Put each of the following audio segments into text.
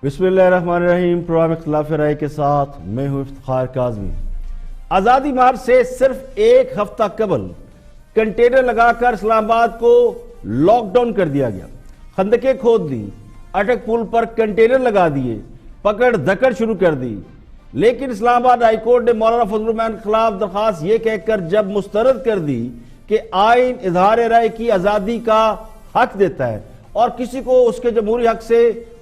بسم اللہ الرحمن الرحیم۔ پروگرام اختلاف رائے کے ساتھ میں ہوں افتخار کاظمی۔ آزادی مارچ سے صرف ایک ہفتہ قبل کنٹینر لگا کر اسلام آباد کو لاک ڈاؤن کر دیا گیا، خندقیں کھود دی، اٹک پل پر کنٹینر لگا دیے، پکڑ دھکڑ شروع کر دی، لیکن اسلام آباد ہائی کورٹ نے مولانا فضل الرحمان کے خلاف درخواست یہ کہہ کر جب مسترد کر دی کہ آئین اظہار رائے کی آزادی کا حق دیتا ہے اور کسی کو اس کے جمہوری حق سے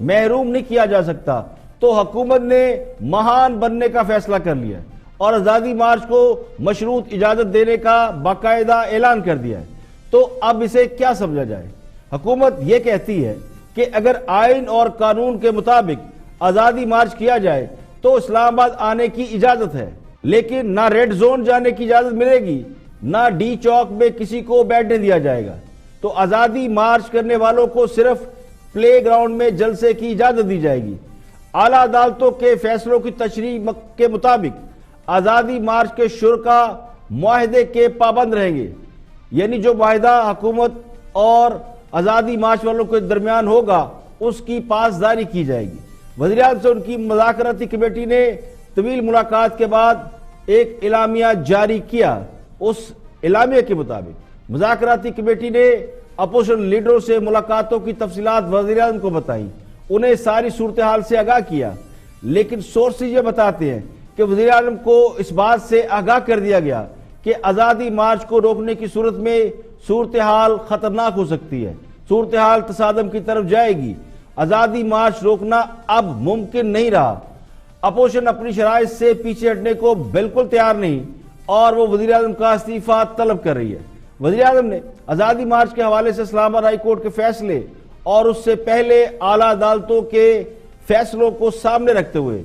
محروم نہیں کیا جا سکتا، تو حکومت نے مہان بننے کا فیصلہ کر لیا اور آزادی مارچ کو مشروط اجازت دینے کا باقاعدہ اعلان کر دیا ہے۔ تو اب اسے کیا سمجھا جائے؟ حکومت یہ کہتی ہے کہ اگر آئین اور قانون کے مطابق آزادی مارچ کیا جائے تو اسلام آباد آنے کی اجازت ہے، لیکن نہ ریڈ زون جانے کی اجازت ملے گی، نہ ڈی چوک میں کسی کو بیٹھنے دیا جائے گا۔ تو آزادی مارچ کرنے والوں کو صرف پلے گراؤنڈ میں جلسے کی اجازت دی جائے گی۔ اعلیٰ عدالتوں کے فیصلوں کی تشریح کے مطابق آزادی مارچ کے شرکا معاہدے کے پابند رہیں گے، یعنی جو معاہدہ حکومت اور آزادی مارچ والوں کے درمیان ہوگا اس کی پاسداری کی جائے گی۔ وزیر اعظم سے ان کی مذاکراتی کمیٹی نے طویل ملاقات کے بعد ایک اعلامیہ جاری کیا۔ اس اعلامیہ کے مطابق مذاکراتی کمیٹی نے اپوزیشن لیڈروں سے ملاقاتوں کی تفصیلات وزیر اعظم کو بتائیں، انہیں ساری صورتحال سے آگاہ کیا، لیکن سورسز یہ بتاتے ہیں کہ وزیر اعظم کو اس بات سے آگاہ کر دیا گیا کہ آزادی مارچ کو روکنے کی صورت میں صورتحال خطرناک ہو سکتی ہے، صورتحال تصادم کی طرف جائے گی، آزادی مارچ روکنا اب ممکن نہیں رہا۔ اپوزیشن اپنی شرائط سے پیچھے ہٹنے کو بالکل تیار نہیں اور وہ وزیر اعظم کا استعفیٰ طلب کر رہی ہے۔ وزیر اعظم نے آزادی مارچ کے حوالے سے اسلام آباد ہائی کورٹ کے فیصلے اور اس سے پہلے اعلیٰ عدالتوں کے فیصلوں کو سامنے رکھتے ہوئے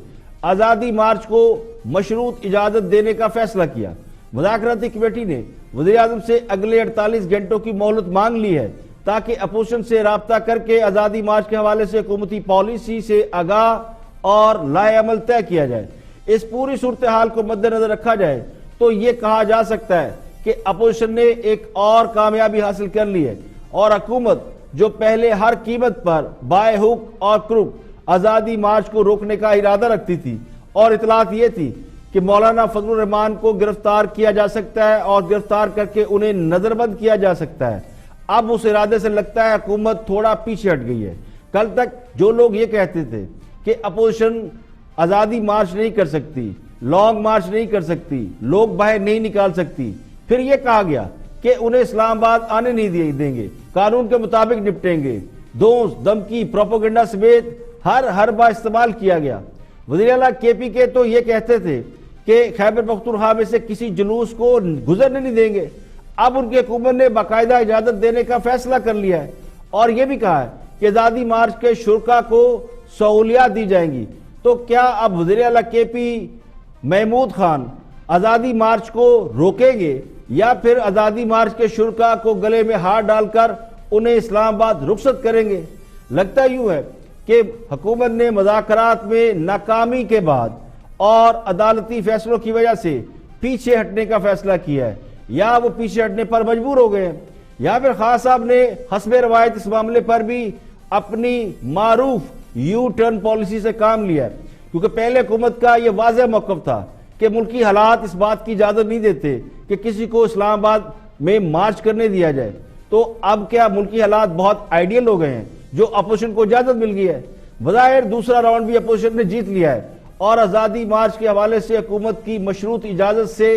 آزادی مارچ کو مشروط اجازت دینے کا فیصلہ کیا۔ مذاکراتی کمیٹی نے وزیر اعظم سے اگلے 48 گھنٹوں کی مہلت مانگ لی ہے تاکہ اپوزیشن سے رابطہ کر کے آزادی مارچ کے حوالے سے حکومتی پالیسی سے آگاہ اور لائحہ عمل طے کیا جائے۔ اس پوری صورتحال کو مد نظر رکھا جائے تو یہ کہا جا سکتا ہے کہ اپوزیشن نے ایک اور کامیابی حاصل کر لی ہے اور حکومت جو پہلے ہر قیمت پر بائے ہک اور کروک آزادی مارچ کو روکنے کا ارادہ رکھتی تھی اور اطلاعات یہ تھی کہ مولانا فضل الرحمان کو گرفتار کیا جا سکتا ہے اور گرفتار کر کے انہیں نظر بند کیا جا سکتا ہے، اب اس ارادے سے لگتا ہے حکومت تھوڑا پیچھے ہٹ گئی ہے۔ کل تک جو لوگ یہ کہتے تھے کہ اپوزیشن آزادی مارچ نہیں کر سکتی، لانگ مارچ نہیں کر سکتی، لوگ باہر نہیں نکال سکتی، پھر یہ کہا گیا کہ انہیں اسلام آباد آنے نہیں دیں گے، قانون کے مطابق نپٹیں گے، دھونس دھمکی پروپیگنڈا سمیت ہر حربہ استعمال کیا گیا۔ وزیر اعلیٰ کے پی کے تو یہ کہتے تھے کہ خیبر پختونخوا میں سے کسی جلوس کو گزرنے نہیں دیں گے، اب ان کی حکومت نے باقاعدہ اجازت دینے کا فیصلہ کر لیا ہے اور یہ بھی کہا ہے کہ آزادی مارچ کے شرکا کو سہولیات دی جائیں گی۔ تو کیا اب وزیر اعلیٰ کے پی محمود خان آزادی مارچ کو روکیں گے یا پھر آزادی مارچ کے شرکا کو گلے میں ہاتھ ڈال کر انہیں اسلام آباد رخصت کریں گے؟ لگتا یوں ہے کہ حکومت نے مذاکرات میں ناکامی کے بعد اور عدالتی فیصلوں کی وجہ سے پیچھے ہٹنے کا فیصلہ کیا ہے، یا وہ پیچھے ہٹنے پر مجبور ہو گئے ہیں، یا پھر خان صاحب نے حسب روایت اس معاملے پر بھی اپنی معروف یو ٹرن پالیسی سے کام لیا ہے، کیونکہ پہلے حکومت کا یہ واضح موقف تھا کہ ملکی حالات اس بات کی اجازت نہیں دیتے کہ کسی کو اسلام آباد میں مارچ کرنے دیا جائے۔ تو اب کیا ملکی حالات بہت آئیڈیل ہو گئے ہیں جو اپوزیشن کو اجازت مل گئی ہے؟ بظاہر دوسرا راؤنڈ بھی اپوزیشن نے جیت لیا ہے اور آزادی مارچ کے حوالے سے حکومت کی مشروط اجازت سے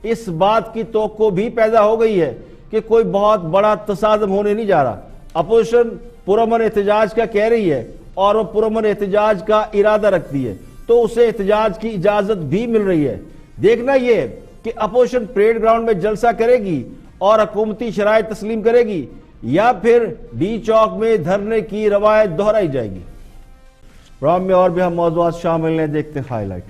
اس بات کی توقع بھی پیدا ہو گئی ہے کہ کوئی بہت بڑا تصادم ہونے نہیں جا رہا۔ اپوزیشن پرامن احتجاج کا کہہ رہی ہے اور وہ پرامن احتجاج کا ارادہ رکھتی ہے تو اسے احتجاج کی اجازت بھی مل رہی ہے۔ دیکھنا یہ ہے کہ اپوزیشن پریڈ گراؤنڈ میں جلسہ کرے گی اور حکومتی شرائط تسلیم کرے گی یا پھر ڈی چوک میں دھرنے کی روایت دہرائی جائے گی۔ پروگرام میں اور بھی ہم موضوعات شامل ہیں، دیکھتے ہیں ہائی لائٹ۔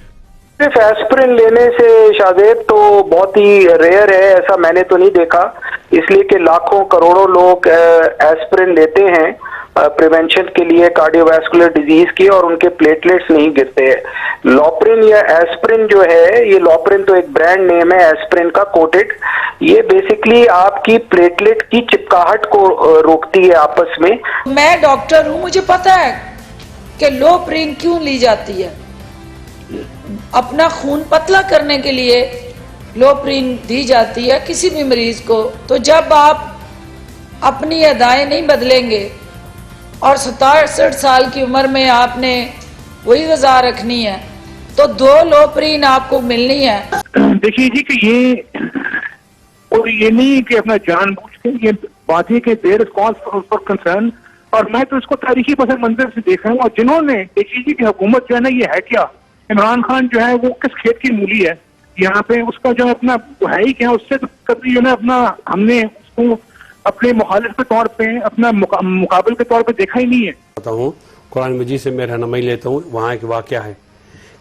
صرف ایسپرین لینے سے شاہزید تو بہت ہی ریئر ہے، ایسا میں نے تو نہیں دیکھا، اس لیے کہ لاکھوں کروڑوں لوگ ایسپرین لیتے ہیں پریونشن کے لیے کارڈیو ویسکولر ڈیزیز کی اور ان کے پلیٹلیٹس نہیں گرتے ہیں۔ لوپرین یا ایسپرین جو ہے، یہ لوپرین تو ایک برانڈ نیم ہے ایسپرین کا کوٹڈ، یہ بیسیکلی آپ کی پلیٹلیٹ کی چپکاہٹ کو روکتی ہے آپس میں۔ میں ڈاکٹر ہوں، مجھے پتا ہے کہ لوپرین کیوں لی جاتی ہے؟ اپنا خون پتلا کرنے کے لیے لوپرین دی جاتی ہے کسی بھی مریض کو. تو جب آپ اپنی ادائیں نہیں بدلیں گے اور 67 سال کی عمر میں آپ نے وہی غذا رکھنی ہے تو 2 لوپرین آپ کو ملنی ہے. دیکھیے جی کہ یہ نہیں کہ اپنا جان بوجھ کے، یہ بات ہے کہ دیر از کاز فار کنسرن، اور میں تو اس کو تاریخی پس منظر سے دیکھ رہا ہوں. اور جنہوں نے دیکھیے جی کہ حکومت جو ہے نا، یہ ہے کیا؟ عمران خان جو ہے وہ کس کھیت کی مولی ہے یہاں پہ؟ اس کا جو اپنا ہے ہی کیا؟ اس سے کبھی جو ہے اپنا ہم نے اس کو اپنے مخالف کے طور پہ، اپنا مقابل کے طور پہ دیکھا ہی نہیں ہے. قرآن مجید سے میں رہنمائی لیتا ہوں. وہاں ایک واقعہ ہے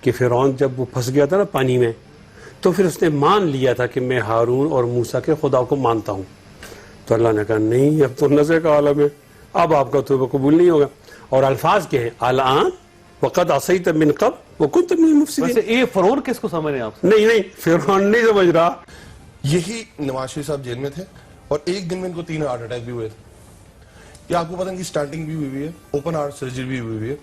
کہ فرعون جب وہ پھنس گیا تھا نا پانی میں، تو پھر اس نے مان لیا تھا کہ میں ہارون اور موسیٰ کے خدا کو مانتا ہوں. تو اللہ نے کہا نہیں، اب تو نزع کا عالم ہے، اب آپ کا توبہ قبول نہیں ہوگا. اور الفاظ کے ہیں الان وقد عصیت من قبل وکنت من المفسدین. ویسے یہ فرعون کس کو سمجھ رہے ہیں آپ؟ نہیں فرعون نہیں سمجھ رہا. یہی نواز شریف صاحب جیل میں تھے اور ایک دن میں ان کو 3 ہارٹ اٹیک بھی ہوئے تھے. یہ آپ کو پتہ ہے کہ سٹنٹنگ بھی ہوئی ہے، اوپن ہارٹ سرجری بھی ہوئی ہے،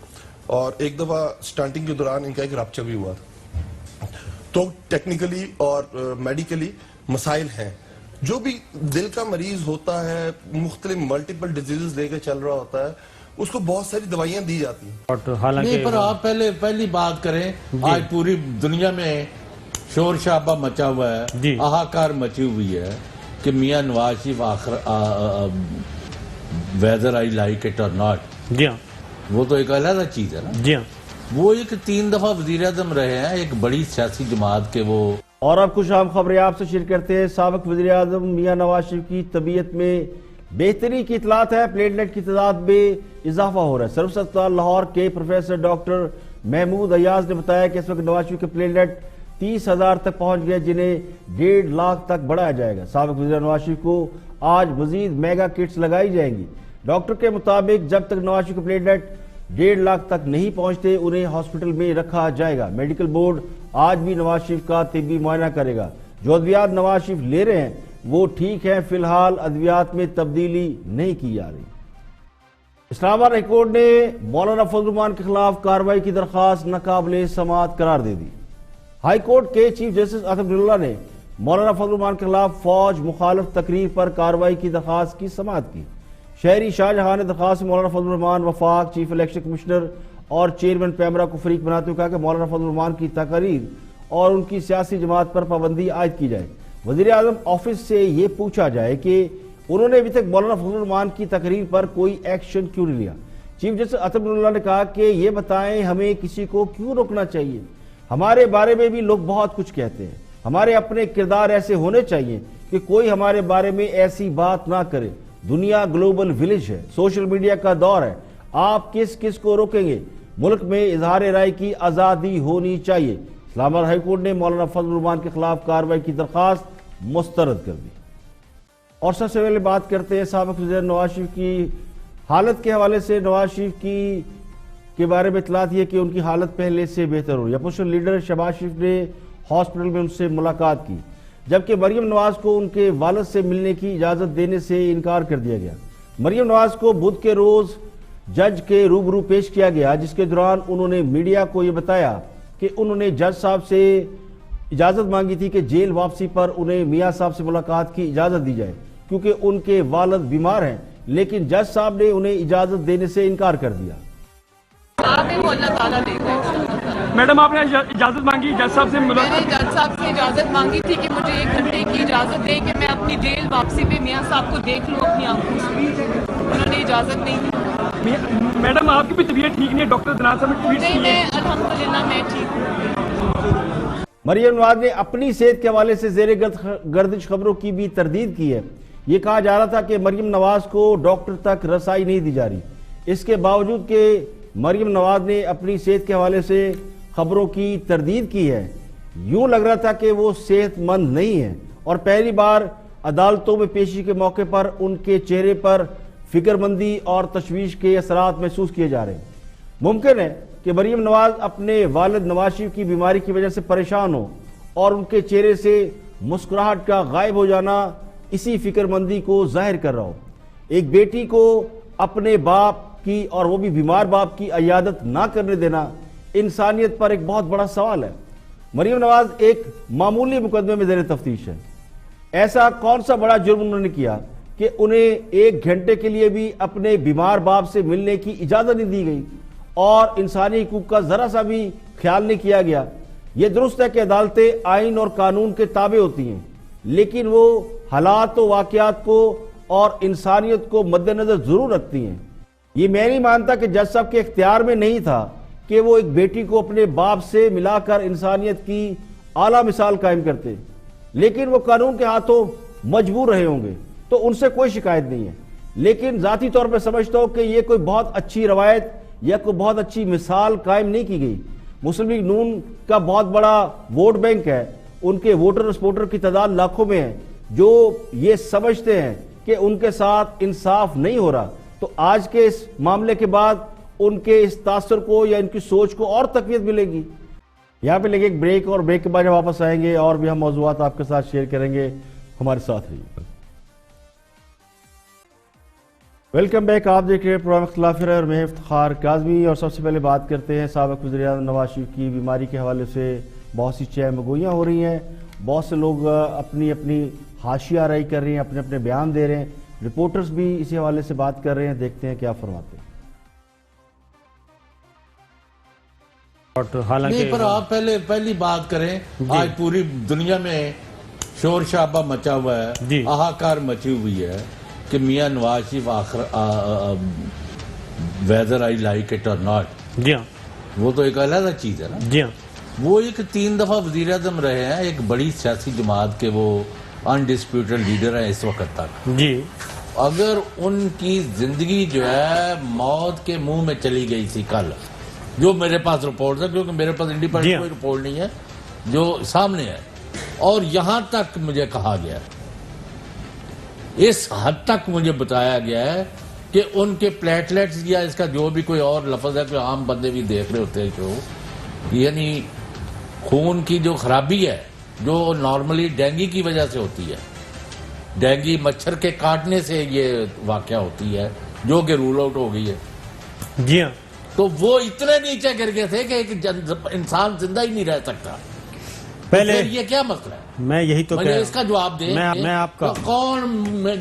اور ایک دفعہ سٹنٹنگ کے دوران ان کا ایک رپچر بھی ہوا تھا. تو ٹیکنیکلی اور میڈیکلی مسائل ہیں. جو بھی دل کا مریض ہوتا ہے، مختلف ملٹیپل ڈیزیزز لے کے چل رہا ہوتا ہے، اس کو بہت ساری دوائیاں دی جاتی ہیں. نہیں، پر آپ پہلی بات کریں، آج پوری دنیا میں شور شرابہ مچا ہوا ہے، ہاہاکار مچی ہوئی ہے کہ Mian Nawaz Sharif whether I like it اور ناٹ، جی ہاں وہ تو ایک علیحدہ چیز ہے نا. جی ہاں، وہ ایک 3 دفعہ وزیر اعظم رہے ہیں ایک بڑی سیاسی جماعت کے. وہ اور اب کچھ اہم خبریں آپ سے شیئر کرتے ہیں. سابق وزیر اعظم میاں نواز شریف کی طبیعت میں بہتری کی اطلاعات ہے. پلیٹلیٹ کی تعداد میں اضافہ ہو رہا ہے. سروس اسپتال لاہور کے پروفیسر ڈاکٹر محمود ایاز نے بتایا کہ اس وقت نواز شریف کے پلیٹلیٹ 30,000 تک پہنچ گئے، جنہیں 1.5 لاکھ تک بڑھایا جائے گا. سابق وزیر نواز شریف کو آج مزید میگا کٹس لگائی جائیں گی. ڈاکٹر کے مطابق جب تک نواز شریف کے پلیٹلیٹ 1.5 لاکھ تک نہیں پہنچتے انہیں ہاسپٹل میں رکھا جائے گا. میڈیکل بورڈ آج بھی نواز شریف کا طبی معائنہ کرے گا. جو ادویات نواز شریف لے رہے ہیں وہ ٹھیک ہیں، فی الحال ادویات میں تبدیلی نہیں کی جا رہی. اسلام آباد ہائی کورٹ نے مولانا فضل الرحمان کے خلاف کارروائی کی درخواست ناقابل سماعت قرار دے دی. ہائی کورٹ کے چیف جسٹس اطہر اللہ نے مولانا فضل الرحمان کے خلاف فوج مخالف تقریر پر کارروائی کی درخواست کی سماعت کی. شہری شاہجہاں نے درخواست میں مولانا فضل الرحمان، وفاق چیف الیکشن کمشنر اور چیئرمین پیمرا کو فریق بناتے ہوئے کہا کہ مولانا فضل الرحمان کی تقاریر اور ان کی سیاسی جماعت پر پابندی عائد کی جائے. وزیر اعظم آفس سے یہ پوچھا جائے کہ انہوں نے ابھی تک مولانا فضل الرحمان کی تقریر پر کوئی ایکشن کیوں نہیں لیا. چیف جسٹس اطہر اللہ نے کہا کہ یہ بتائیں ہمیں کسی کو کیوں روکنا چاہیے؟ ہمارے بارے میں بھی لوگ بہت کچھ کہتے ہیں. ہمارے اپنے کردار ایسے ہونے چاہیے کہ کوئی ہمارے بارے میں ایسی بات نہ کرے. دنیا گلوبل ولیج ہے، سوشل میڈیا کا دور ہے. آپ کس کو روکیں گے؟ ملک میں اظہار رائے کی آزادی ہونی چاہیے. اسلام آباد ہائی کورٹ نے مولانا فضل الرحمان کے خلاف کارروائی کی درخواست مسترد کر دی. اور سب سے پہلے بات کرتے ہیں سابق وزیر نواز شریف کی حالت کے حوالے سے. نواز شریف کے بارے میں اطلاعات یہ کہ ان کی حالت پہلے سے بہتر ہوئی. اپوزیشن لیڈر شہباز شریف نے ہاسپٹل میں ان سے ملاقات کی، جبکہ مریم نواز کو ان کے والد سے ملنے کی اجازت دینے سے انکار کر دیا گیا. مریم نواز کو بدھ کے روز جج کے روبرو پیش کیا گیا، جس کے دوران انہوں نے میڈیا کو یہ بتایا کہ انہوں نے جج صاحب سے اجازت مانگی تھی کہ جیل واپسی پر انہیں میاں صاحب سے ملاقات کی اجازت دی جائے کیونکہ ان کے والد بیمار ہیں، لیکن جج صاحب نے انہیں اجازت دینے سے انکار کر دیا. میڈم آپ نے اجازت مانگی جج صاحب سے؟ میں نے جج صاحب سے اجازت مانگی تھی کہ مجھے 1 گھنٹے کی اجازت دے کہ میں اپنی جیل واپسی پہ میاں صاحب کو دیکھ لوں اپنی آنکھوں سے. انہوں نے اجازت نہیں دی. میڈم آپ کی بھی طبیعت ٹھیک نہیں ہے، ڈاکٹر دنان صاحب نے ٹویٹ کی ہے. میں الحمدللہ میں ٹھیک ہوں. مریم نواز نے اپنی صحت کے حوالے سے زیر گردش خبروں کی بھی تردید کی ہے. یہ کہا جا رہا تھا کہ مریم نواز کو ڈاکٹر تک رسائی نہیں دی جا رہی. اس کے باوجود کہ مریم نواز نے اپنی صحت کے حوالے سے خبروں کی تردید کی ہے، یوں لگ رہا تھا کہ وہ صحت مند نہیں ہے، اور پہلی بار عدالتوں میں پیشی کے موقع پر ان کے چہرے پر فکر مندی اور تشویش کے اثرات محسوس کیے جا رہے ہیں. ممکن ہے کہ مریم نواز اپنے والد نواز شریف کی بیماری کی وجہ سے پریشان ہو اور ان کے چہرے سے مسکراہٹ کا غائب ہو جانا اسی فکر مندی کو ظاہر کر رہا ہو. ایک بیٹی کو اپنے باپ کی اور وہ بھی بیمار باپ کی عیادت نہ کرنے دینا انسانیت پر ایک بہت بڑا سوال ہے۔ مریم نواز ایک معمولی مقدمے میں زیر تفتیش ہے۔ ایسا کون سا بڑا جرم انہوں نے کیا کہ انہیں 1 گھنٹے کے لیے بھی اپنے بیمار باپ سے ملنے کی اجازت نہیں دی گئی اور انسانی حقوق کا ذرا سا بھی خیال نہیں کیا گیا؟ یہ درست ہے کہ عدالتیں آئین اور قانون کے تابع ہوتی ہیں، لیکن وہ حالات و واقعات کو اور انسانیت کو مد نظر ضرور رکھتی ہیں۔ یہ میں نہیں مانتا کہ جج صاحب کے اختیار میں نہیں تھا کہ وہ ایک بیٹی کو اپنے باپ سے ملا کر انسانیت کی اعلیٰ مثال قائم کرتے، لیکن وہ قانون کے ہاتھوں مجبور رہے ہوں گے تو ان سے کوئی شکایت نہیں ہے۔ لیکن ذاتی طور پہ سمجھتا ہوں کہ یہ کوئی بہت اچھی روایت یا کوئی بہت اچھی مثال قائم نہیں کی گئی۔ مسلم لیگ نون کا بہت بڑا ووٹ بینک ہے، ان کے ووٹر سپورٹر کی تعداد لاکھوں میں ہے جو یہ سمجھتے ہیں کہ ان کے ساتھ انصاف نہیں ہو رہا، تو آج کے اس معاملے کے بعد ان کے اس تاثر کو یا ان کی سوچ کو اور تقویت ملے گی۔ یہاں پہ لگے ایک بریک، اور بریک کے بعد جب واپس آئیں گے اور بھی ہم موضوعات آپ کے ساتھ شیئر کریں گے، ہمارے ساتھ رہیے۔ ویلکم بیک، آپ دیکھ رہے ہیں پروگرام اختلاف رائے اور میں افتخار کاظمی، اور سب سے پہلے بات کرتے ہیں سابق وزیر اعظم نواز شریف کی بیماری کے حوالے سے بہت سی چہم گوئیاں ہو رہی ہیں، بہت سے لوگ اپنی حاشیہ آرائی کر رہے ہیں، اپنے اپنے بیان دے رہے ہیں، رپورٹرز بھی اسی حوالے سے بات کر رہے ہیں، دیکھتے ہیں کیا فرماتے ہیں۔ نہیں، پر آپ پہلی بات کریں، آج پوری دنیا میں شور شرابہ مچا ہوا ہے، ہاہاکار مچی ہوئی ہے کہ میاں نواز شریف آخر ویدر آئی لائک اٹ اور ناٹ، جی ہاں، وہ تو ایک علیحدہ چیز ہے نا۔ جی ہاں، وہ ایک 3 دفعہ وزیر اعظم رہے ہیں، ایک بڑی سیاسی جماعت کے وہ انڈسپیوٹڈ لیڈر ہیں اس وقت تک۔ جی، اگر ان کی زندگی جو ہے موت کے منہ میں چلی گئی تھی کل، جو میرے پاس رپورٹ ہے، کیونکہ میرے پاس انڈیپینڈنٹ کوئی رپورٹ نہیں ہے، جو سامنے ہے، اور یہاں تک مجھے کہا گیا ہے، اس حد تک مجھے بتایا گیا ہے کہ ان کے پلیٹلیٹس یا اس کا جو بھی کوئی اور لفظ ہے کہ عام بندے بھی دیکھ رہے ہوتے ہیں، جو یعنی خون کی جو خرابی ہے جو نارملی ڈینگی کی وجہ سے ہوتی ہے، ڈینگی مچھر کے کاٹنے سے یہ واقعہ ہوتی ہے جو کہ رول آؤٹ ہو گئی ہے۔ جی ہاں، تو وہ اتنے نیچے گر گئے تھے کہ ایک انسان زندہ ہی نہیں رہ سکتا۔ پہلے یہ کیا مسئلہ ہے؟ میں یہی تو مجھے اس کا جواب دیں، میں آپ کا کون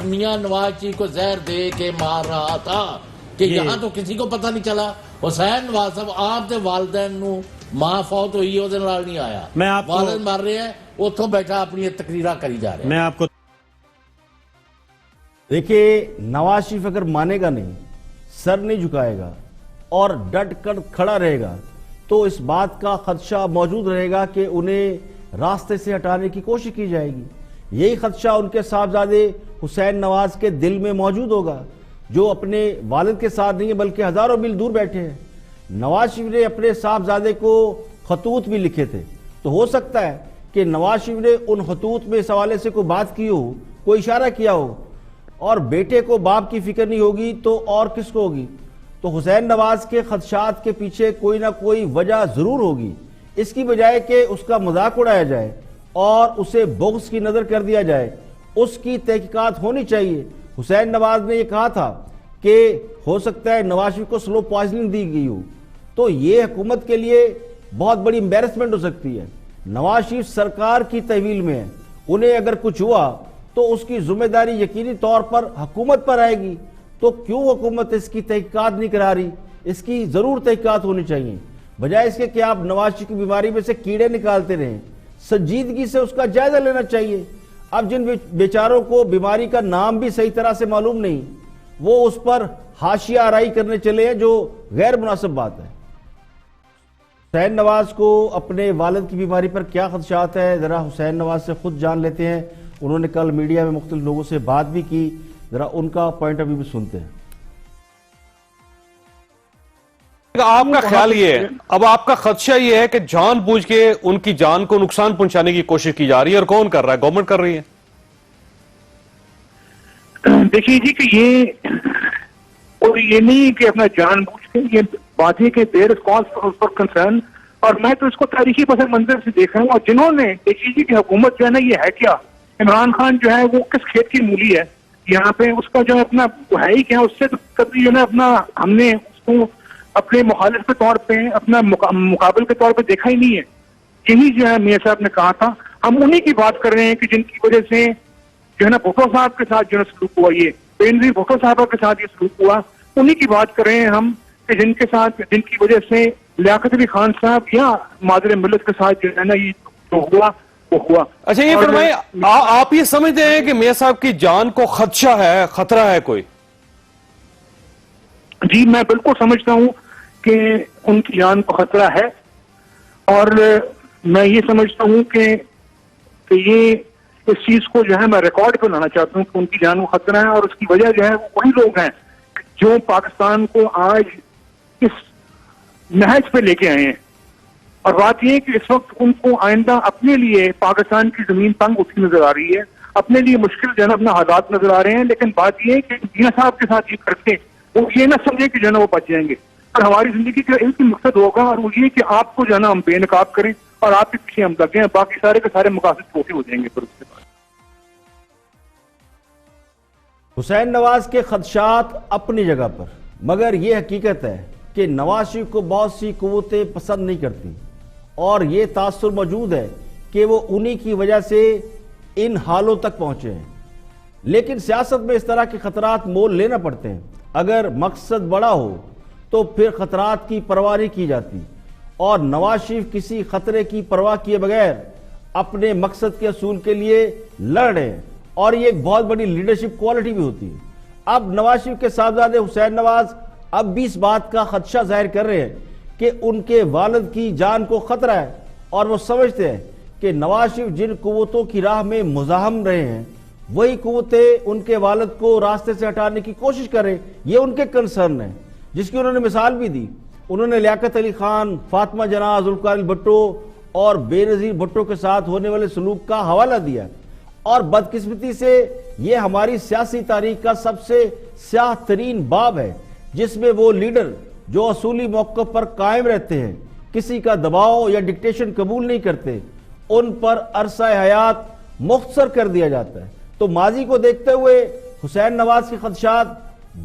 میاں نواز شریف کو زہر دے کے مار رہا تھا کہ یہاں تو کسی کو پتہ نہیں چلا۔ حسین نواز صاحب آپ کے والدین نو ماں فوت ہوئی ہے، نہیں آیا، والد مار رہے ہیں، اتوں بیٹھا اپنی تقریرہ کری جا رہے ہیں۔ میں آپ کو دیکھیے، نواز شریف اگر مانے گا نہیں، سر نہیں جھکائے گا اور ڈٹ کر کھڑا رہے گا تو اس بات کا خدشہ موجود رہے گا کہ انہیں راستے سے ہٹانے کی کوشش کی جائے گی۔ یہی خدشہ ان کے صاحبزادے حسین نواز کے دل میں موجود ہوگا، جو اپنے والد کے ساتھ نہیں ہے بلکہ ہزاروں میل دور بیٹھے ہیں۔ نواز شریف نے اپنے صاحبزادے کو خطوط بھی لکھے تھے، تو ہو سکتا ہے کہ نواز شریف نے ان خطوط میں اس حوالے سے کوئی بات کی ہو، کوئی اشارہ کیا ہو، اور بیٹے کو باپ کی فکر نہیں ہوگی تو اور کس کو ہوگی؟ تو حسین نواز کے خدشات کے پیچھے کوئی نہ کوئی وجہ ضرور ہوگی۔ اس کی بجائے کہ اس کا مذاق اڑایا جائے اور اسے بغض کی نظر کر دیا جائے، اس کی تحقیقات ہونی چاہیے۔ حسین نواز نے یہ کہا تھا کہ ہو سکتا ہے نواز شریف کو سلو پوائزننگ دی گئی ہو، تو یہ حکومت کے لیے بہت بڑی امبیرسمنٹ ہو سکتی ہے۔ نواز شریف سرکار کی تحویل میں ہے، انہیں اگر کچھ ہوا تو اس کی ذمہ داری یقینی طور پر حکومت پر آئے گی، تو کیوں حکومت اس کی تحقیقات نہیں کرا رہی؟ اس کی ضرور تحقیقات ہونی چاہیے، بجائے اس کے کہ آپ نواز شریف کی بیماری میں سے کیڑے نکالتے رہیں۔ سنجیدگی سے اس کا جائزہ لینا چاہیے۔ اب جن بیچاروں کو بیماری کا نام بھی صحیح طرح سے معلوم نہیں، وہ اس پر حاشیہ آرائی کرنے چلے ہیں، جو غیر مناسب بات ہے۔ حسین نواز کو اپنے والد کی بیماری پر کیا خدشات ہے، ذرا حسین نواز سے خود جان لیتے ہیں۔ انہوں نے کل میڈیا میں مختلف لوگوں سے بات بھی کی، ذرا ان کا پوائنٹ آف ویو بھی سنتے ہیں۔ آپ کا خیال یہ ہے، اب آپ کا خدشہ یہ ہے کہ جان بوجھ کے ان کی جان کو نقصان پہنچانے کی کوشش کی جا رہی ہے، اور کون کر رہا ہے؟ گورنمنٹ کر رہی ہے؟ دیکھیے جی کہ یہ نہیں کہ اپنا جان بوجھ کے، یہ بات ہے کہ دیر از کاز فار کنسرن، اور میں تو اس کو تاریخی پس منظر سے دیکھ رہا ہوں۔ اور جنہوں نے دیکھیے جی کہ حکومت جو ہے نا، یہ ہے کیا، عمران خان جو ہے وہ کس کھیت کی مولی ہے یہاں پہ اس کا جو ہے اپنا ہے ہی کیا, اس سے تو کبھی جو ہے اپنا ہم نے اس کو اپنے مخالف کے طور پہ, اپنا مقابل کے طور پہ دیکھا ہی نہیں ہے. یہی جو ہے میاں صاحب نے کہا تھا. ہم انہی کی بات کر رہے ہیں کہ جن کی وجہ سے جو ہے نا بھٹو صاحب کے ساتھ جو ہے سلوک ہوا, یہ بینظیر بھٹو صاحبہ کے ساتھ یہ سلوک ہوا, انہی کی بات کر رہے ہیں ہم کہ جن کے ساتھ, جن کی وجہ سے لیاقت علی خان صاحب یا مادر ملت کے ساتھ جو ہے نا یہ جو ہوا وہ ہوا. اچھا یہ فرمائیں, آپ یہ سمجھتے ہیں کہ میاں صاحب کی جان کو خدشہ ہے, خطرہ ہے کوئی؟ جی میں بالکل سمجھتا ہوں کہ ان کی جان کو خطرہ ہے, اور میں یہ سمجھتا ہوں کہ یہ اس چیز کو جو ہے میں ریکارڈ پہ لانا چاہتا ہوں کہ ان کی جان کو خطرہ ہے, اور اس کی وجہ جو ہے وہی لوگ ہیں جو پاکستان کو آج اس نہج پہ لے کے آئے ہیں. اور بات یہ ہے کہ اس وقت ان کو آئندہ اپنے لیے پاکستان کی زمین تنگ اٹھتی نظر آ رہی ہے, اپنے لیے مشکل جو ہے نا اپنا حالات نظر آ رہے ہیں. لیکن بات یہ ہے کہ میاں صاحب کے ساتھ یہ کرتے وہ یہ نہ سمجھے کہ جو ہے نا وہ بچ جائیں گے, اور ہماری زندگی کا ایک ہی مقصد ہوگا, اور وہ یہ کہ آپ کو جو ہے نا ہم بے نقاب کریں اور آپ کے پیچھے ہم لگیں, باقی سارے کے سارے مقاصد چھوٹے ہو جائیں گے. پھر اس کے بعد حسین نواز کے خدشات اپنی جگہ پر, مگر یہ حقیقت ہے کہ نواز شریف کو بہت سی قوتیں پسند نہیں کرتی, اور یہ تاثر موجود ہے کہ وہ انہی کی وجہ سے ان حالوں تک پہنچے ہیں. لیکن سیاست میں اس طرح کے خطرات مول لینا پڑتے ہیں. اگر مقصد بڑا ہو تو پھر خطرات کی پرواہ نہیں کی جاتی, اور نواز شریف کسی خطرے کی پرواہ کیے بغیر اپنے مقصد کے اصول کے لیے لڑ رہے ہیں, اور یہ ایک بہت بڑی لیڈرشپ کوالٹی بھی ہوتی ہے. اب نواز شریف کے صاحبزادے حسین نواز اب بھی اس بات کا خدشہ ظاہر کر رہے ہیں کہ ان کے والد کی جان کو خطرہ ہے, اور وہ سمجھتے ہیں کہ نواز شریف جن قوتوں کی راہ میں مزاحم رہے ہیں وہی قوتیں ان کے والد کو راستے سے ہٹانے کی کوشش کر رہے. یہ ان کے کنسرن ہے, جس کی انہوں نے مثال بھی دی. انہوں نے لیاقت علی خان, فاطمہ جناح, ذوالفقار بھٹو اور بے نظیر بھٹو کے ساتھ ہونے والے سلوک کا حوالہ دیا, اور بدقسمتی سے یہ ہماری سیاسی تاریخ کا سب سے سیاہ ترین باب ہے جس میں وہ لیڈر جو اصولی موقف پر قائم رہتے ہیں, کسی کا دباؤ یا ڈکٹیشن قبول نہیں کرتے, ان پر عرصہ حیات مختصر کر دیا جاتا ہے. تو ماضی کو دیکھتے ہوئے حسین نواز کے خدشات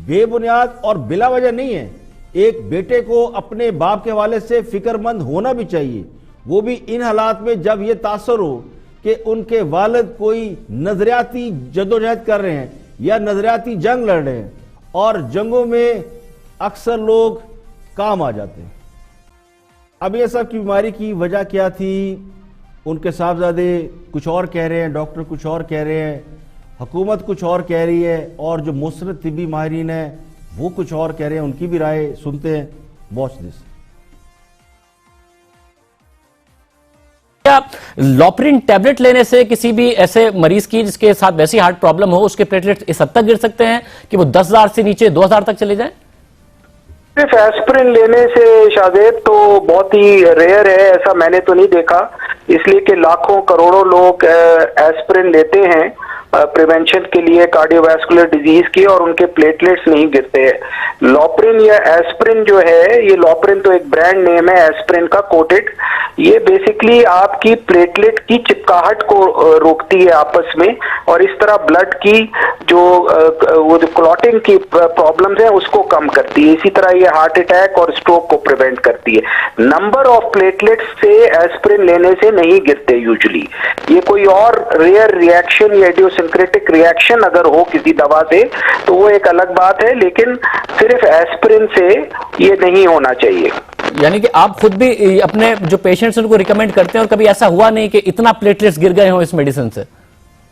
بے بنیاد اور بلا وجہ نہیں ہیں. ایک بیٹے کو اپنے باپ کے حوالے سے فکر مند ہونا بھی چاہیے, وہ بھی ان حالات میں جب یہ تاثر ہو کہ ان کے والد کوئی نظریاتی جدوجہد کر رہے ہیں یا نظریاتی جنگ لڑ رہے ہیں, اور جنگوں میں اکثر لوگ کام آ جاتے ہیں. اب یہ سب کی بیماری کی وجہ کیا تھی؟ ان کے صاحبزادے کچھ اور کہہ رہے ہیں, ڈاکٹر کچھ اور کہہ رہے ہیں, حکومت کچھ اور کہہ رہی ہے, اور جو مستند طبی ماہرین ہیں وہ کچھ اور کہہ رہے ہیں. ان کی بھی رائے سنتے ہیں. Watch this. لوپرین ٹیبلٹ لینے سے کسی بھی ایسے مریض کی جس کے ساتھ ویسی ہارٹ پرابلم ہو اس کے پلیٹلیٹ اس حد تک گر سکتے ہیں کہ وہ 10,000 سے نیچے 2,000 تک چلے جائیں؟ صرف ایسپرین لینے سے شاہزیب تو بہت ہی ریئر ہے, ایسا میں نے تو نہیں دیکھا, اس لیے کہ لاکھوں کروڑوں لوگ ایسپرین لیتے ہیں پریونشن کے لیے کارڈیو ویسکولر ڈیزیز کی, اور ان کے پلیٹلیٹس نہیں گرتے ہیں. لوپرین یا ایسپرین جو ہے, یہ لوپرین تو ایک برانڈ نیم ہے ایسپرین کا کوٹڈ, یہ بیسیکلی آپ کی پلیٹلیٹ کی چپکاہٹ کو روکتی ہے آپس میں, اور اس طرح بلڈ کی جو کلوٹنگ کی پرابلمز ہیں اس کو کم کرتی ہے. اسی طرح یہ ہارٹ اٹیک اور اسٹروک کو پریونٹ کرتی ہے. نمبر آف پلیٹلیٹس سے ایسپرین لینے سے نہیں گرتے یوزلی. یہ کوئی اور ریئر ریئیکشن یا ایڈیوسنکریٹک ریئیکشن اگر ہو کسی دوا سے تو وہ ایک الگ بات ہے, لیکن صرف ایسپرین سے یہ نہیں ہونا چاہیے. یعنی کہ آپ خود بھی اپنے جو پیشنٹس ان کو ریکمینڈ کرتے ہیں, اور کبھی ایسا ہوا نہیں کہ اتنا پلیٹلیٹس گر گئے ہوں اس میڈیسن سے؟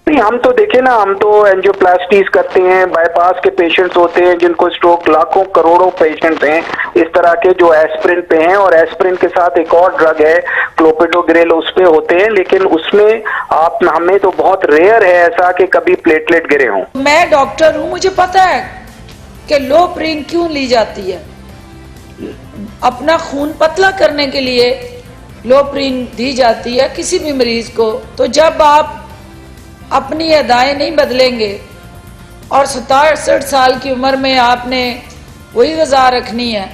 نہیں, ہم تو دیکھیں نا, ہم تو اینجیوپلاسٹیز کرتے ہیں, بائی پاس کے پیشنٹس ہوتے ہیں جن کو اسٹروک, لاکھوں کروڑوں پیشنٹس ہیں اس طرح کے جو ایسپرین پہ ہیں, اور ایسپرین کے ساتھ ایک اور ڈرگ ہے کلوپیڈوگریل, اس پہ ہوتے ہیں, لیکن اس میں آپ ہمیں تو بہت ریئر ہے ایسا کہ کبھی پلیٹلیٹ گرے ہوں. میں ڈاکٹر ہوں, مجھے پتا ہے کہ لوپرین کیوں لی جاتی ہے. اپنا خون پتلا کرنے کے لیے لوپرین دی جاتی ہے کسی بھی مریض کو. تو جب آپ اپنی ادائیں نہیں بدلیں گے اور 67 سال کی عمر میں آپ نے وہی غذا رکھنی ہے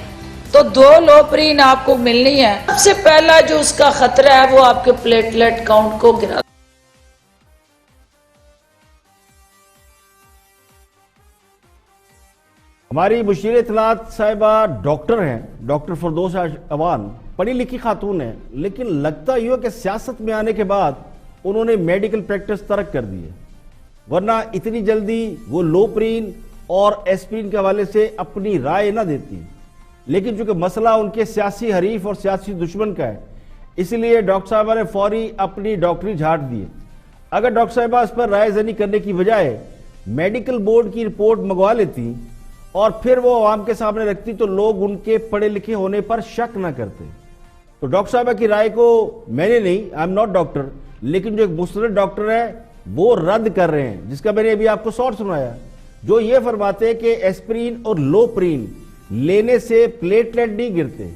تو 2 لوپرین آپ کو ملنی ہے. سب سے پہلا جو اس کا خطرہ ہے وہ آپ کے پلیٹلیٹ کاؤنٹ کو گرا ہماری مشیر اطلاعات صاحبہ ڈاکٹر ہیں، ڈاکٹر فردوس اوان، پڑھی لکھی خاتون ہیں، لیکن لگتا یہ کہ سیاست میں آنے کے بعد انہوں نے میڈیکل پریکٹس ترک کر دی ہے، ورنہ اتنی جلدی وہ لوپرین اور ایسپرین کے حوالے سے اپنی رائے نہ دیتی، لیکن چونکہ مسئلہ ان کے سیاسی حریف اور سیاسی دشمن کا ہے، اس لیے ڈاکٹر صاحبہ نے فوری اپنی ڈاکٹری جھاڑ دی۔ اگر ڈاکٹر صاحبہ اس پر رائے زنی کرنے کی بجائے میڈیکل بورڈ کی رپورٹ منگوا لیتی اور پھر وہ عوام کے سامنے رکھتی تو لوگ ان کے پڑھے لکھے ہونے پر شک نہ کرتے۔ تو ڈاکٹر صاحبہ کی رائے کو میں نے نہیں، آئی ایم ناٹ ڈاکٹر، لیکن جو ایک مستند ڈاکٹر ہے وہ رد کر رہے ہیں، جس کا میں نے ابھی آپ کو شارٹ سنایا، جو یہ فرماتے ہیں کہ ایسپرین اور لوپرین لینے سے پلیٹلیٹ نہیں گرتے۔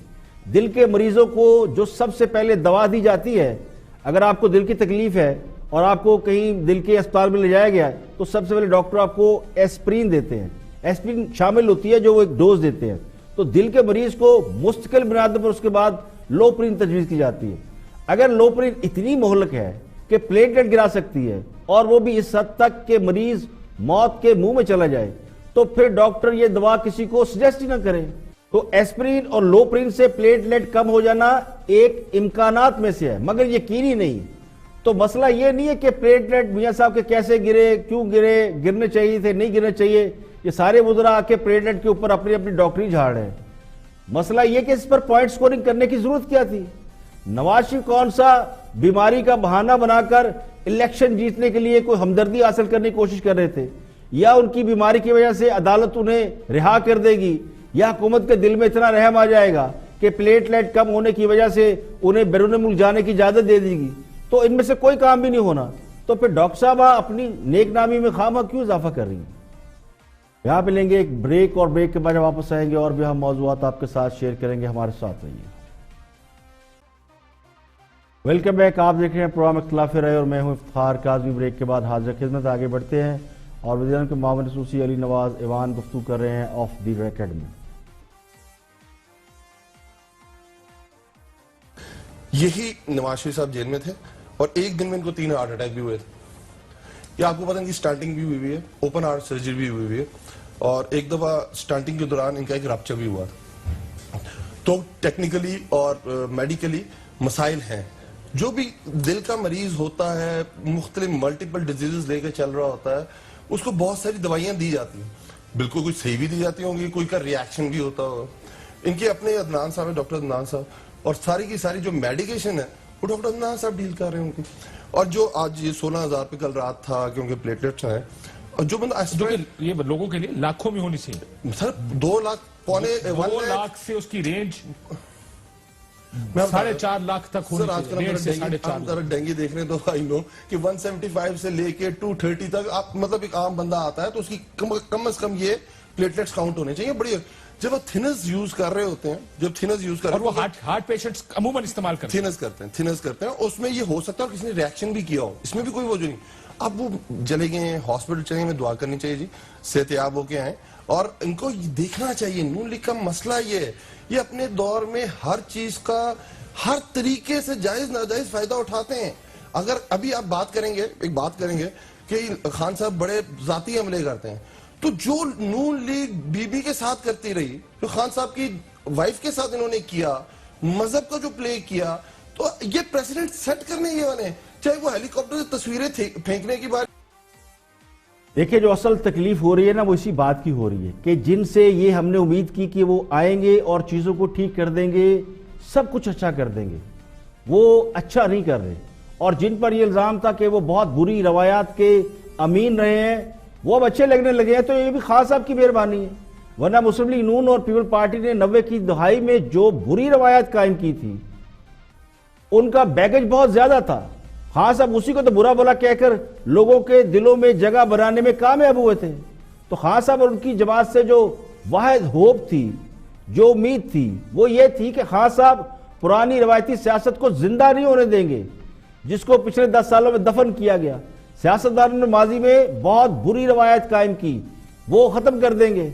دل کے مریضوں کو جو سب سے پہلے دوا دی جاتی ہے، اگر آپ کو دل کی تکلیف ہے اور آپ کو کہیں دل کے اسپتال میں لے جایا گیا تو سب سے پہلے ڈاکٹر آپ کو ایسپرین دیتے ہیں، ایسپرین شامل ہوتی ہے جو وہ ایک ڈوز دیتے ہیں۔ تو دل کے مریض کو مستقل بنیاد پر اس کے بعد لوپرین تجویز کی جاتی ہے۔ اگر لوپرین اتنی مہلک ہے کہ پلیٹلیٹ گرا سکتی ہے اور وہ بھی اس حد تک کہ مریض موت کے منہ میں چلا جائے، تو پھر ڈاکٹر یہ دوا کسی کو سجیسٹ ہی نہ کرے۔ تو ایسپرین اور لوپرین سے پلیٹلیٹ کم ہو جانا ایک امکانات میں سے ہے، مگر یقینی نہیں۔ تو مسئلہ یہ نہیں ہے کہ پلیٹلیٹ میاں صاحب کے کیسے گرے، کیوں گرے، گرنے چاہیے تھے، نہیں گرنے چاہیے، یہ سارے وزراء آ کے پلیٹلیٹ کے اوپر اپنی اپنی ڈاکٹری جھاڑ رہے ہیں۔ مسئلہ یہ کہ اس پر پوائنٹ سکورنگ کرنے کی ضرورت کیا تھی؟ نواز شریف کون سا بیماری کا بہانہ بنا کر الیکشن جیتنے کے لیے کوئی ہمدردی حاصل کرنے کی کوشش کر رہے تھے، یا ان کی بیماری کی وجہ سے عدالت انہیں رہا کر دے گی، یا حکومت کے دل میں اتنا رحم آ جائے گا کہ پلیٹلیٹ کم ہونے کی وجہ سے انہیں بیرون ملک جانے کی اجازت دے دی گی؟ تو ان میں سے کوئی کام بھی نہیں ہونا۔ تو پھر ڈاکٹر صاحبہ اپنی نیک نامی میں خواہ کیوں اضافہ کر رہی ہیں؟ یہاں پہ لیں گے ایک بریک، اور بریک کے بعد واپس آئیں گے اور بھی ہم موضوعات آپ کے ساتھ شیئر کریں گے، ہمارے ساتھ رہیے۔ ویلکم بیک، آپ دیکھ رہے ہیں پروگرام اختلاف رائے اور میں ہوں افتخار کاظمی۔ بریک کے بعد حاضر خدمت، آگے بڑھتے ہیں اور وزیر اعظم کے معاون خصوصی علی نواز ایوان گفتگو کر رہے ہیں آف دی ریکارڈ میں۔ یہی نواز شریف صاحب جیل میں تھے اور ایک دن میں ان کو 3 ہارٹ اٹیک بھی ہوئے تھے۔ یہ آپ کو پتہ ہے کہ سٹنٹنگ بھی ہوئی ہے، اوپن ہارٹ سرجری بھی ہوئی ہے، اور ایک دفعہ سٹنٹنگ کے دوران ان کا ایک رپچر بھی ہوا تھا۔ تو ٹیکنیکلی اور میڈیکلی مسائل ہیں۔ جو بھی دل کا مریض ہوتا ہے، مختلف ملٹیپل ڈیزیزز لے کے چل رہا ہوتا ہے، اس کو بہت ساری دوائیاں دی جاتی ہیں، بالکل کوئی صحیح بھی دی جاتی ہوں گی، کوئی کا ریاکشن بھی ہوتا ہوگا۔ ان کے اپنے عدنان صاحب ہیں، ڈاکٹر عدنان صاحب، اور ساری کی ساری جو میڈیکیشن ہے وہ ڈاکٹر عدنان صاحب ڈیل کر رہے ہیں ان کی۔ اور جو آج یہ 16,000 پہ کل رات تھا کیونکہ پلیٹلیٹس ہیں، اور جو بندہ یہ لوگوں کے لیے لاکھوں میں ہونی چاہیے سر، 2 لاکھ پونے 2 لاکھ سے اس کی رینج 4.5 لاکھ تک ہونی چاہیے۔ اگر ڈینگی دیکھ رہے ہیں تو آئی نو کہ 175 سے لے کے 230 تک آپ مطلب ایک عام بندہ آتا ہے تو اس کی کم از کم یہ پلیٹلیٹس کاؤنٹ ہونے چاہیے۔ بڑی جب وہ تھنرز یوز کر رہے ہوتے ہیں، جب تھنرز یوز کر رہے ہیں، اور وہ ہارٹ پیشنٹس عموماً استعمال کرتے ہیں، تھنرز کرتے ہیں، اس میں یہ ہو سکتا ہے اور کسی نے ریاکشن بھی کیا ہو، اس میں بھی کوئی وجہ نہیں۔ اب وہ چلے گئے ہیں ہاسپٹل، چلے گئے، دعا کرنی چاہیے جی صحتیاب ہو کے آئیں، اور ان کو دیکھنا چاہیے۔ نون لیگ کا مسئلہ یہ ہے، یہ اپنے دور میں ہر چیز کا ہر طریقے سے جائز ناجائز فائدہ اٹھاتے ہیں۔ اگر ابھی آپ بات کریں گے کہ خان صاحب بڑے ذاتی حملے کرتے ہیں، تو جو نون لیگ بی بی کے ساتھ کرتی رہی، جو خان صاحب کی وائف کے ساتھ انہوں نے کیا، مذہب کا جو پلے کیا، تو یہ پریسیڈنٹ سیٹ کرنے یہ والے ہیں، چاہے وہ ہیلی کاپٹر سے تصویریں پھینکنے کی بات۔ دیکھیں، جو اصل تکلیف ہو رہی ہے نا، وہ اسی بات کی ہو رہی ہے کہ جن سے یہ ہم نے امید کی کہ وہ آئیں گے اور چیزوں کو ٹھیک کر دیں گے، سب کچھ اچھا کر دیں گے، وہ اچھا نہیں کر رہے، اور جن پر یہ الزام تھا کہ وہ بہت بری روایات کے امین رہے ہیں، وہ اب اچھے لگنے لگے ہیں، تو یہ بھی خان صاحب کی مہربانی ہے۔ ورنہ مسلم لیگ نون اور پیپل پارٹی نے 90 کی دہائی میں جو بری روایات قائم کی تھی، ان کا بیگیج بہت زیادہ تھا۔ خان صاحب اسی کو تو برا بلا کہہ کر لوگوں کے دلوں میں جگہ بنانے میں کامیاب ہوئے تھے۔ تو خان صاحب اور ان کی جماعت سے جو واحد ہوپ تھی، جو امید تھی، وہ یہ تھی کہ خان صاحب پرانی روایتی سیاست کو زندہ نہیں ہونے دیں گے، جس کو پچھلے 10 سالوں میں دفن کیا گیا۔ سیاستدانوں نے ماضی میں بہت بری روایت قائم کی، وہ ختم کر دیں گے۔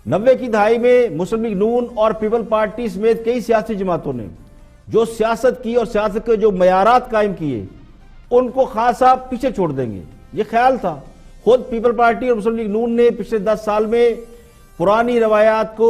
90 کی دہائی میں مسلم لیگ نون اور پیپل پارٹی سمیت کئی سیاسی جماعتوں نے جو سیاست کی اور سیاست کے جو معیارات قائم کیے، ان کو خان صاحب پیچھے چھوڑ دیں گے، یہ خیال تھا۔ خود پیپل پارٹی اور مسلم لیگ نون نے پچھلے 10 سال میں پرانی روایات کو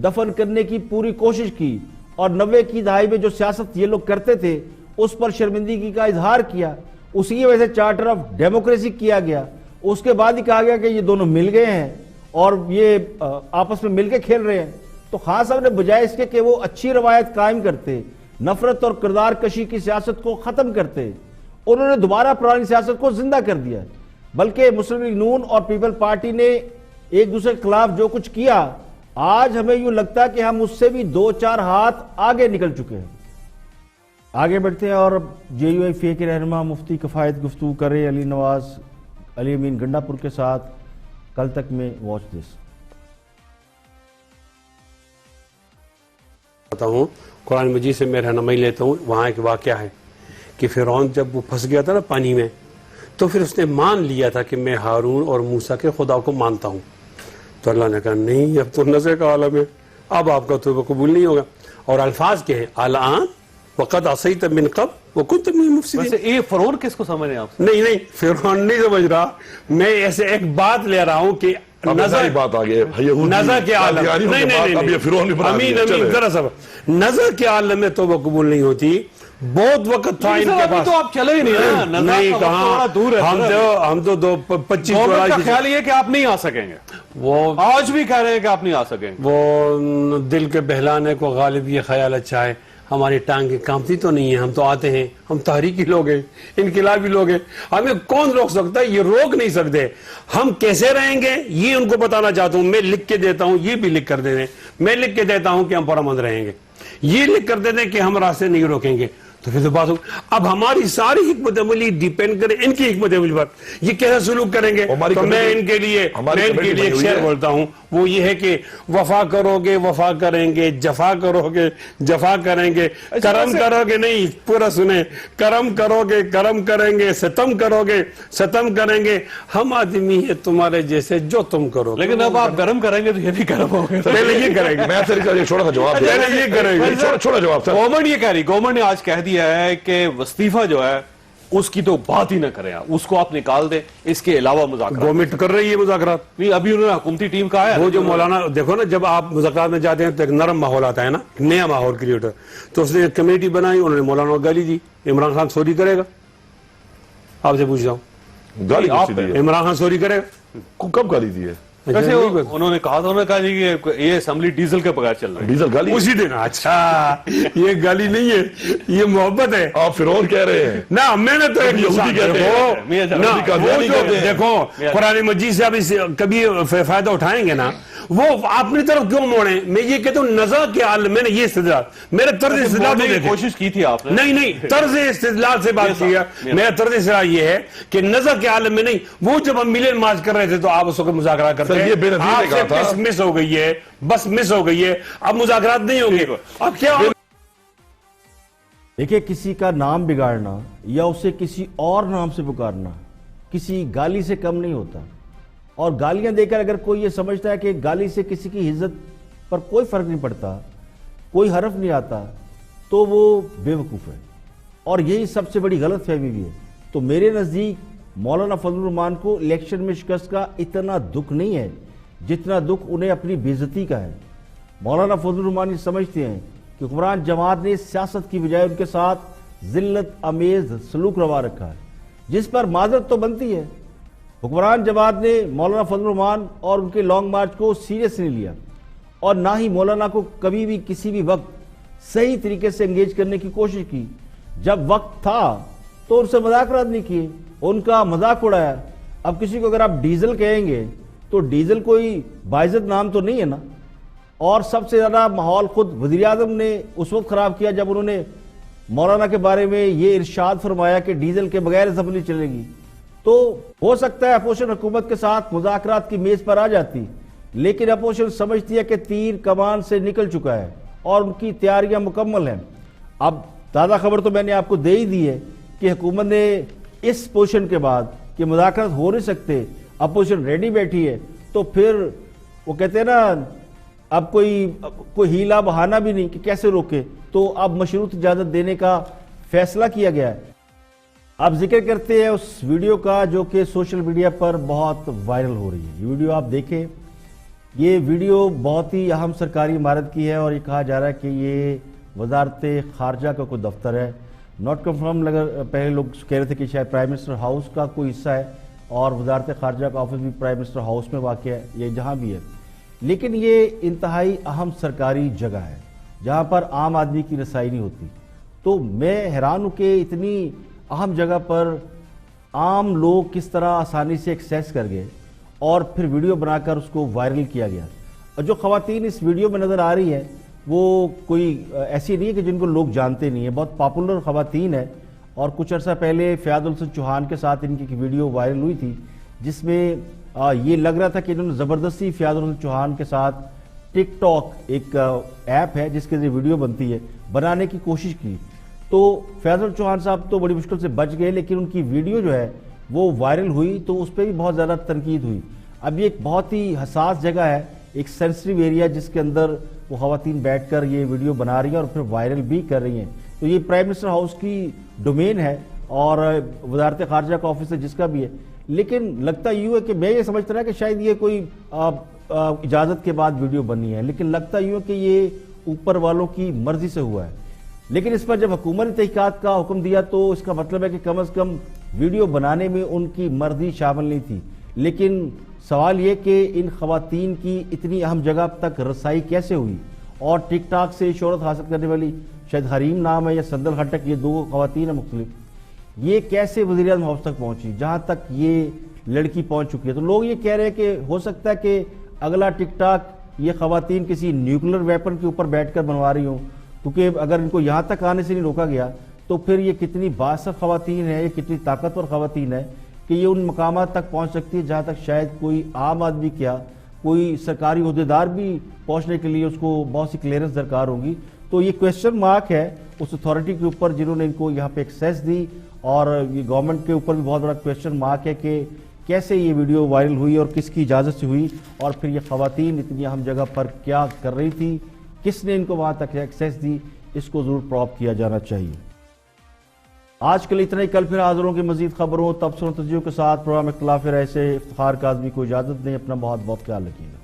دفن کرنے کی پوری کوشش کی اور 90 کی دہائی میں جو سیاست یہ لوگ کرتے تھے اس پر شرمندگی کا اظہار کیا. اسی کی وجہ سے چارٹر آف ڈیموکریسی کیا گیا. اس کے بعد ہی کہا گیا کہ یہ دونوں مل گئے ہیں اور یہ آپس میں مل کے کھیل رہے ہیں. تو خان صاحب نے بجائے اس کے کہ وہ اچھی روایت قائم کرتے, نفرت اور کردار کشی کی سیاست کو ختم کرتے, انہوں نے دوبارہ پرانی سیاست کو زندہ کر دیا. بلکہ مسلم لیگ نون اور پیپل پارٹی نے ایک دوسرے کے خلاف جو کچھ کیا, آج ہمیں یوں لگتا ہے کہ ہم اس سے بھی 2-4 ہاتھ آگے نکل چکے ہیں. آگے بڑھتے ہیں اور جے یو آئی فی کے رہنما مفتی کفایت گفتگو کر رہے علی نواز علی امین گنڈا پور کے ساتھ. کل تک میں واچ دس. ہوں قرآن مجید سے میں رہنمائی لیتا ہوں. وہاں ایک واقعہ ہے کہ فرعون جب وہ پھنس گیا تھا نا پانی میں, تو پھر اس نے مان لیا تھا کہ میں ہارون اور موسیٰ کے خدا کو مانتا ہوں. تو اللہ نے کہا نہیں, اب تو نزع کا عالم ہے, اب آپ کا توبہ قبول نہیں ہوگا. اور الفاظ کے ہیں الان وقد عصیت من قبل وکنت من المفسدین. ویسے یہ فرعون کس کو سمجھ رہے ہیں آپ؟ نہیں فرعون نہیں سمجھ رہا, میں ایسے ایک بات لے رہا ہوں کہ نظر کے عالم نظر کے عالم میں توبہ قبول نہیں ہوتی. بہت وقت تھا ان کے پاس, تو آپ چلے ہی نہیں, نہیں کہاں, ہم تو 25 کا خیال یہ کہ آپ نہیں آ سکیں گے. وہ آج بھی کہہ رہے ہیں کہ آپ نہیں آ سکیں گے. وہ دل کے بہلانے کو غالب یہ خیال اچھا ہے, ہماری ٹانگیں کانپتی تو نہیں ہیں, ہم تو آتے ہیں, ہم تحریکی لوگ ہیں, انقلابی لوگ ہیں, ہمیں کون روک سکتا ہے؟ یہ روک نہیں سکتے. ہم کیسے رہیں گے یہ ان کو بتانا چاہتا ہوں. میں لکھ کے دیتا ہوں, یہ بھی لکھ کر دے دیں. میں لکھ کے دیتا ہوں کہ ہم پرامن رہیں گے, یہ لکھ کر دے دیں کہ ہم راستے نہیں روکیں گے. تو پھر تو بات ہو. اب ہماری ساری حکمت عملی ڈیپینڈ کرے ان کی حکمت عملی پر, یہ کیسا سلوک کریں گے. تو میں ان کے لیے ایک شعر بولتا ہوں, وہ یہ ہے کہ وفا کرو گے وفا کریں گے, جفا کرو گے جفا کریں گے, کرم کرو گے نہیں, پورا سنیں, کرم کرو گے کرم کریں گے, ستم کرو گے ستم کریں گے, ہم آدمی ہیں تمہارے جیسے جو تم کرو. لیکن اب آپ گرم کریں گے تو یہ بھی گرم ہو گے. پہلے یہ کریں گے, میں چھوڑا تھا جواب, یہ کریں گے, چھوڑا جواب تھا. گورنمنٹ یہ کہہ رہی, گورنمنٹ نے آج کہہ دیا ہے کہ وظیفہ جو ہے اس کی تو بات ہی نہ کریں, اس کو آپ نکال دیں, اس کے علاوہ مذاکرات. گورنمنٹ کر رہی ہے مذاکرات. نہیں, ابھی انہوں نے حکومتی ٹیم کا ہے. وہ جو مولانا دیکھو نا, جب آپ مذاکرات میں جاتے ہیں تو ایک نرم ماحول آتا ہے نا, نیا ماحول کریٹ. تو اس نے ایک کمیٹی بنائی, انہوں نے مولانا کو گالی دی. عمران خان سوری کرے گا؟ آپ سے پوچھ رہا ہوں, گالی عمران خان سوری کرے گا؟ کب گالی دی ہے؟ کیسے انہوں نے کہا تھا, انہوں نے کہا جی کہ یہ اسمبلی ڈیزل کے بغیر چل رہی ہے. ڈیزل گالی اسی دن. اچھا, یہ گالی نہیں ہے, یہ محبت ہے. آپ فرعون کہہ رہے ہیں نا, میں نے تو دیکھو قرآن مجید سے آپ کبھی فائدہ اٹھائیں گے نا, وہ اپنی طرف کیوں موڑیں؟ میں یہ کہتا ہوں نزع کے عالم میں نے یہ استدلال, میرے طرز استدلال کی کوشش کی تھی آپ نے. نہیں, طرز استدلال سے بات کیا. میرا طرز استدلال یہ ہے کہ نزع کے عالم میں نہیں, وہ جب ہم ملین مارچ کر رہے تھے تو آپ اس وقت مذاکرات کرتے ہیں. آپ سے کس مس ہو گئی ہے, بس مس ہو گئی ہے, اب مذاکرات نہیں ہوں گے. اب کیا دیکھیں, کسی کا نام بگاڑنا یا اسے کسی اور نام سے پکارنا کسی گالی سے کم نہیں ہوتا. اور گالیاں دے کر اگر کوئی یہ سمجھتا ہے کہ گالی سے کسی کی عزت پر کوئی فرق نہیں پڑتا, کوئی حرف نہیں آتا, تو وہ بے وقوف ہے. اور یہی سب سے بڑی غلط فہمی بھی ہے. تو میرے نزدیک مولانا فضل الرحمان کو الیکشن میں شکست کا اتنا دکھ نہیں ہے جتنا دکھ انہیں اپنی بے عزتی کا ہے. مولانا فضل الرحمان یہ سمجھتے ہیں کہ حکمران جماعت نے سیاست کی بجائے ان کے ساتھ ذلت امیز سلوک روا رکھا ہے, جس پر معذرت تو بنتی ہے. حکمران جماعت نے مولانا فضل الرحمان اور ان کے لانگ مارچ کو سیریس نہیں لیا, اور نہ ہی مولانا کو کبھی بھی کسی بھی وقت صحیح طریقے سے انگیج کرنے کی کوشش کی. جب وقت تھا تو ان سے مذاکرات نہیں کیے, ان کا مذاق اڑایا. اب کسی کو اگر آپ ڈیزل کہیں گے تو ڈیزل کوئی باعزت نام تو نہیں ہے نا. اور سب سے زیادہ ماحول خود وزیر اعظم نے اس وقت خراب کیا جب انہوں نے مولانا کے بارے میں یہ ارشاد فرمایا کہ ڈیزل کے بغیر اسمبلی چلے گی. تو ہو سکتا ہے اپوزیشن حکومت کے ساتھ مذاکرات کی میز پر آ جاتی, لیکن اپوزیشن سمجھتی ہے کہ تیر کمان سے نکل چکا ہے اور ان کی تیاریاں مکمل ہیں. اب تازہ خبر تو میں نے آپ کو دے ہی دی ہے کہ حکومت نے اس پوزیشن کے بعد کہ مذاکرات ہو نہیں سکتے, اپوزیشن ریڈی بیٹھی ہے, تو پھر وہ کہتے ہیں نا اب کوئی ہیلا بہانہ بھی نہیں کہ کیسے روکے. تو اب مشروط اجازت دینے کا فیصلہ کیا گیا ہے. اب ذکر کرتے ہیں اس ویڈیو کا جو کہ سوشل میڈیا پر بہت وائرل ہو رہی ہے. یہ ویڈیو آپ دیکھیں, یہ ویڈیو بہت ہی اہم سرکاری عمارت کی ہے اور یہ کہا جا رہا ہے کہ یہ وزارت خارجہ کا کوئی دفتر ہے. ناٹ کنفرم، اگر پہلے لوگ کہہ رہے تھے کہ شاید پرائم منسٹر ہاؤس کا کوئی حصہ ہے اور وزارت خارجہ کا آفس بھی پرائم منسٹر ہاؤس میں واقع ہے، یہ جہاں بھی ہے. لیکن یہ انتہائی اہم سرکاری جگہ ہے جہاں پر عام آدمی کی رسائی نہیں ہوتی. تو میں حیران ہوں کہ اتنی اہم جگہ پر عام لوگ کس طرح آسانی سے ایکسیس کر گئے اور پھر ویڈیو بنا کر اس کو وائرل کیا گیا. اور جو خواتین اس ویڈیو میں نظر آ رہی ہیں وہ کوئی ایسی نہیں ہے کہ جن کو لوگ جانتے نہیں ہیں، بہت پاپولر خواتین ہیں. اور کچھ عرصہ پہلے فیاض الحسن چوہان کے ساتھ ان کی ایک ویڈیو وائرل ہوئی تھی جس میں یہ لگ رہا تھا کہ انہوں نے زبردستی فیاض الحسن چوہان کے ساتھ ٹک ٹاک ایک ایپ ہے جس کے ذریعے ویڈیو بنتی ہے بنانے کی کوشش کی. تو فیاض الحسن چوہان صاحب تو بڑی مشکل سے بچ گئے، لیکن ان کی ویڈیو جو ہے وہ وائرل ہوئی تو اس پہ بھی بہت زیادہ تنقید ہوئی. اب یہ ایک بہت ہی حساس جگہ ہے، ایک سینسٹیو ایریا جس کے اندر وہ خواتین بیٹھ کر یہ ویڈیو بنا رہی ہیں اور پھر وائرل بھی کر رہی ہیں. تو یہ پرائم منسٹر ہاؤس کی ڈومین ہے اور وزارت خارجہ کا آفس ہے جس کا بھی ہے. لیکن لگتا یوں ہے کہ میں یہ سمجھتا رہا کہ شاید یہ کوئی اجازت کے بعد ویڈیو بنی ہے، لیکن لگتا یوں ہے کہ یہ اوپر والوں کی مرضی سے ہوا ہے. لیکن اس پر جب حکومت نے تحقیقات کا حکم دیا تو اس کا مطلب ہے کہ کم از کم ویڈیو بنانے میں ان کی مرضی شامل نہیں تھی. لیکن سوال یہ کہ ان خواتین کی اتنی اہم جگہ تک رسائی کیسے ہوئی، اور ٹک ٹاک سے شہرت حاصل کرنے والی شاید حریم نام ہے یا سندل خٹک، یہ دو خواتین ہیں مختلف، یہ کیسے وزیر اعظم ہاؤس تک پہنچی جہاں تک یہ لڑکی پہنچ چکی ہے. تو لوگ یہ کہہ رہے ہیں کہ ہو سکتا ہے کہ اگلا ٹک ٹاک یہ خواتین کسی نیوکلر ویپن کے اوپر بیٹھ کر بنوا رہی ہوں، کیونکہ اگر ان کو یہاں تک آنے سے نہیں روکا گیا تو پھر یہ کتنی بااثر خواتین ہیں، یہ کتنی طاقتور خواتین ہیں کہ یہ ان مقامات تک پہنچ سکتی ہے جہاں تک شاید کوئی عام آدمی کیا کوئی سرکاری عہدیدار بھی پہنچنے کے لیے اس کو بہت سی کلیئرنس درکار ہوگی. تو یہ کویسچن مارک ہے اس اتھارٹی کے اوپر جنہوں نے ان کو یہاں پہ ایکسیس دی، اور یہ گورنمنٹ کے اوپر بھی بہت بڑا کویسچن مارک ہے کہ کیسے یہ ویڈیو وائرل ہوئی اور کس کی اجازت سے ہوئی، اور پھر یہ خواتین اتنی اہم جگہ پر کیا کر رہی تھی، کس نے ان کو وہاں تک ایکسیس دی، اس کو ضرور پراپ کیا جانا چاہیے. آج کے لیے اتنا ہی. کل پھر حاضر ہوں گے مزید خبروں تبصروں تجزیوں کے ساتھ. پروگرام اختلاف رائے سے افتخار کاظمی کو اجازت دیں. اپنا بہت بہت خیال رکھیے گا.